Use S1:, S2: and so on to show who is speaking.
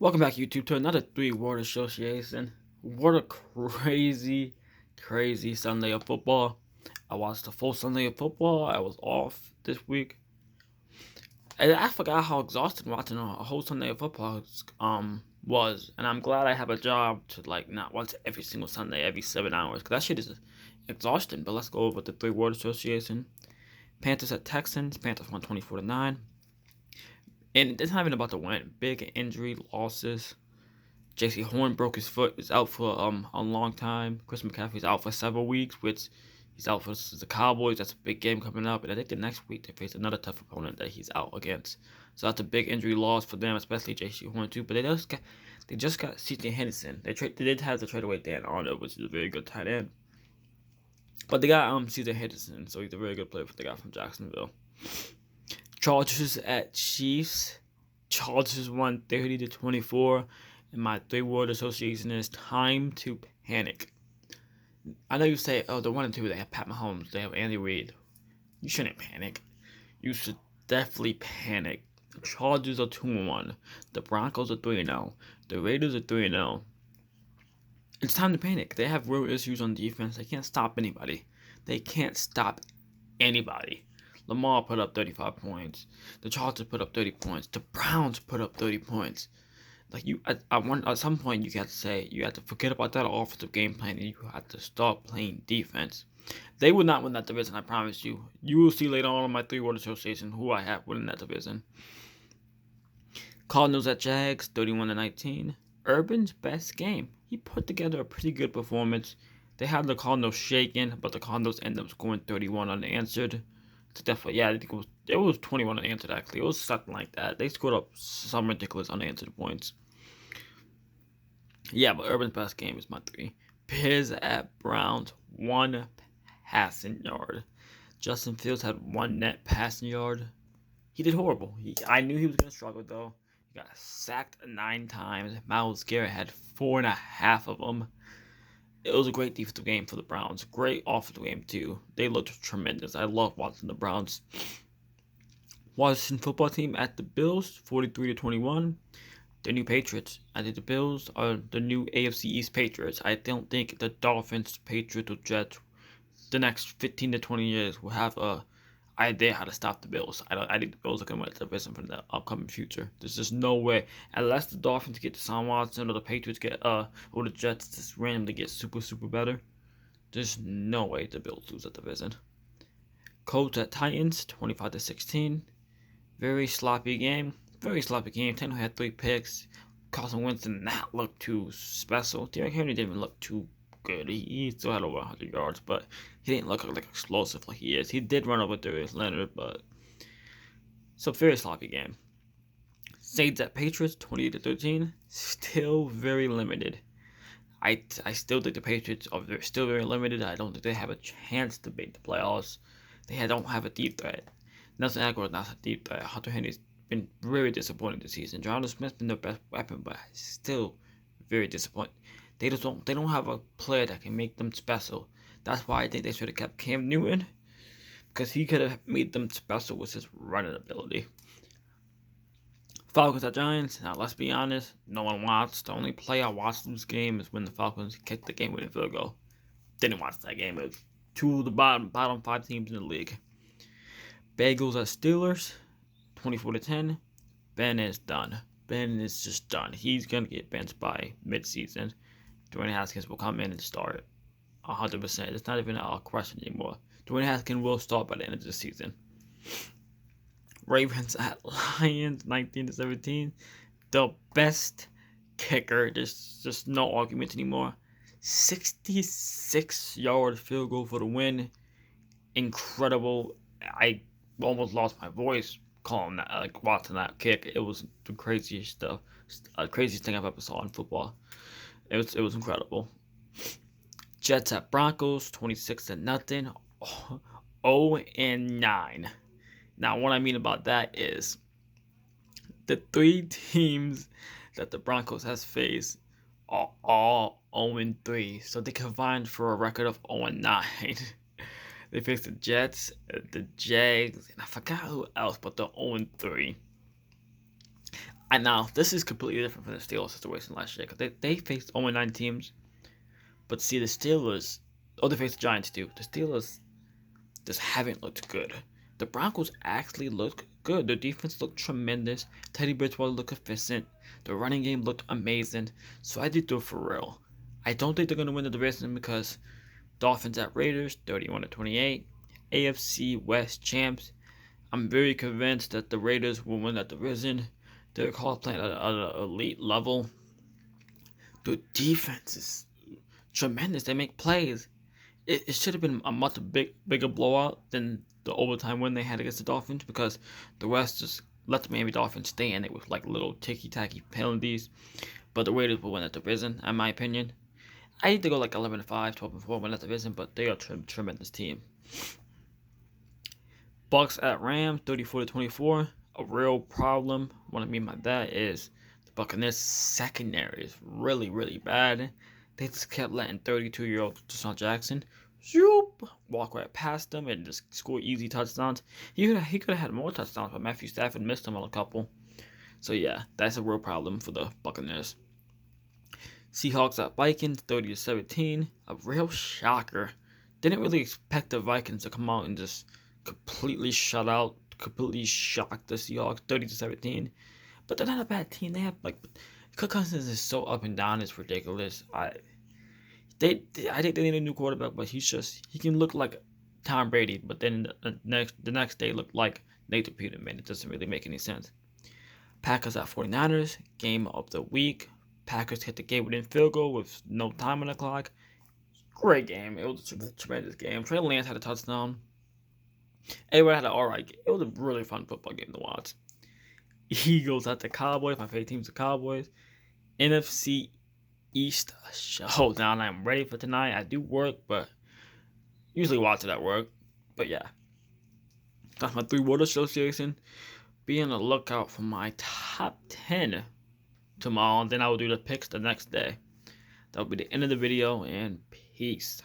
S1: Welcome back, YouTube, to another three-word association. What a crazy Sunday of football. I watched the full Sunday of football. I was off this week. And I forgot how exhausted watching a whole Sunday of football was. And I'm glad I have a job to not watch every single Sunday, every 7 hours. Because that shit is exhausting. But let's go over the three-word association. Panthers at Texans. Panthers won 24-9. And it's not even about the win. Big injury losses. J.C. Horn broke his foot, is out for a long time. Chris McCaffrey's out for several weeks, which he's out for the Cowboys. That's a big game coming up, and I think the next week they face another tough opponent that he's out against. So that's a big injury loss for them, especially J.C. Horn too. But they just got C.J. Henderson. They did have to trade away Dan Arnold, which is a very good tight end. But they got C.J. Henderson, so he's a very good player for the guy from Jacksonville. Chargers at Chiefs. Chargers won 30-24. And my three-word association is time to panic. I know you say, oh, they're 1-2. They have Pat Mahomes. They have Andy Reid. You shouldn't panic. You should definitely panic. The Chargers are 2-1. The Broncos are 3-0. The Raiders are 3-0. It's time to panic. They have real issues on defense. They can't stop anybody. They can't stop anybody. Lamar put up 35 points. The Chargers put up 30 points. The Browns put up 30 points. At some point you have to forget about that offensive game plan and you have to start playing defense. They will not win that division, I promise you. You will see later on in my three-word association who I have winning that division. Cardinals at Jags, 31-19. Urban's best game. He put together a pretty good performance. They had the Cardinals shaken, but the Cardinals ended up scoring 31 unanswered. I think it was 21 unanswered actually. It was something like that. They scored up some ridiculous unanswered points. Yeah, but Urban's best game is my three. Bears at Browns, 1 passing yard. Justin Fields had 1 net passing yard. He did horrible. I knew he was going to struggle, though. He got sacked 9 times. Myles Garrett had 4.5 of them. It was a great defensive game for the Browns. Great offensive game, too. They looked tremendous. I love watching the Browns. Washington football team at the Bills, 43-21. The new Patriots. I think the Bills are the new AFC East Patriots. I don't think the Dolphins, Patriots, or Jets, the next 15 to 20 years will have a idea how to stop the Bills. I think the Bills are going to win the division for the upcoming future. There's just no way, unless the Dolphins get Deshaun Watson or the Patriots or the Jets just randomly get super better. There's no way the Bills lose that division. Colts at Titans, 25-16. Very sloppy game. Tannehill had 3 picks. Carson Wentz did not look too special. Derrick Henry didn't even look too good. He still had over 100 yards, but he didn't look like explosive like he is. He did run over Darius Leonard, but so very sloppy game. Saints at Patriots, 28-13. Still very limited. I still think the Patriots are still very limited. I don't think they have a chance to beat the playoffs. They don't have a deep threat. Nelson Aguilar not a deep threat. Hunter Henry's been very disappointing this season. Jonathan Smith's been their best weapon, but still very disappointing. They don't have a player that can make them special. That's why I think they should have kept Cam Newton, because he could have made them special with his running ability. Falcons at Giants. Now let's be honest, no one watched. The only play I watched in this game is when the Falcons kicked the game-winning field goal. Didn't watch that game. It was 2 of the bottom 5 teams in the league. Bengals at Steelers, 24-10. Ben is done. Ben is just done. He's gonna get benched by mid-season. Dwayne Haskins will come in and start 100%. It's not even a question anymore. Dwayne Haskins will start by the end of the season. Ravens at Lions, 19-17. The best kicker. There's just no argument anymore. 66-yard field goal for the win. Incredible. I almost lost my voice calling that, watching that kick. It was the craziest stuff, craziest thing I've ever saw in football. It was incredible. Jets at Broncos, 26-0. 0-9. Now, what I mean about that is the 3 teams that the Broncos has faced are all 0-3, so they combined for a record of 0-9. They faced the Jets, the Jags, and I forgot who else, but they're 0-3. And now this is completely different from the Steelers situation last year because they faced only 9 teams. But see, the Steelers, oh, they faced the Giants too. The Steelers just haven't looked good. The Broncos actually look good. Their defense looked tremendous. Teddy Bridgewater looked efficient. The running game looked amazing. So I did do it for real. I don't think they're gonna win the division because Dolphins at Raiders, 31-28. AFC West champs. I'm very convinced that the Raiders will win that division. They're called playing at an elite level. The defense is tremendous. They make plays. It should have been a much bigger blowout than the overtime win they had against the Dolphins because the West just let the Miami Dolphins stay in it with like little ticky-tacky penalties. But the Raiders will win that division, in my opinion. I need to go like 11-5, 12-4, win that division, but they are a tremendous team. Bucks at Rams, 34-24. A real problem. What I mean by that is the Buccaneers secondary is really, really bad. They just kept letting 32-year-old Deshaun Jackson walk right past them and just score easy touchdowns. He could have had more touchdowns, but Matthew Stafford missed him on a couple. So yeah, that's a real problem for the Buccaneers. Seahawks at Vikings, 30-17. A real shocker. Didn't really expect the Vikings to come out and just completely completely shock the Seahawks, 30-17. But they're not a bad team. They have like Kirk Cousins is so up and down, it's ridiculous. I think they need a new quarterback, but he can look like Tom Brady, but then the next day look like Nathan Peterman. It doesn't really make any sense. Packers at 49ers, game of the week. Packers hit the game within field goal with no time on the clock. Great game. It was a tremendous game. Trey Lance had a touchdown. Everyone had an alright game. It was a really fun football game to watch. Eagles at the Cowboys. My favorite team's the Cowboys. NFC East showdown. I'm ready for tonight. I do work, but usually watch it at work. But yeah. That's my 3-word association. Be on the lookout for my top 10 tomorrow. And then I will do the picks the next day. That'll be the end of the video, and peace.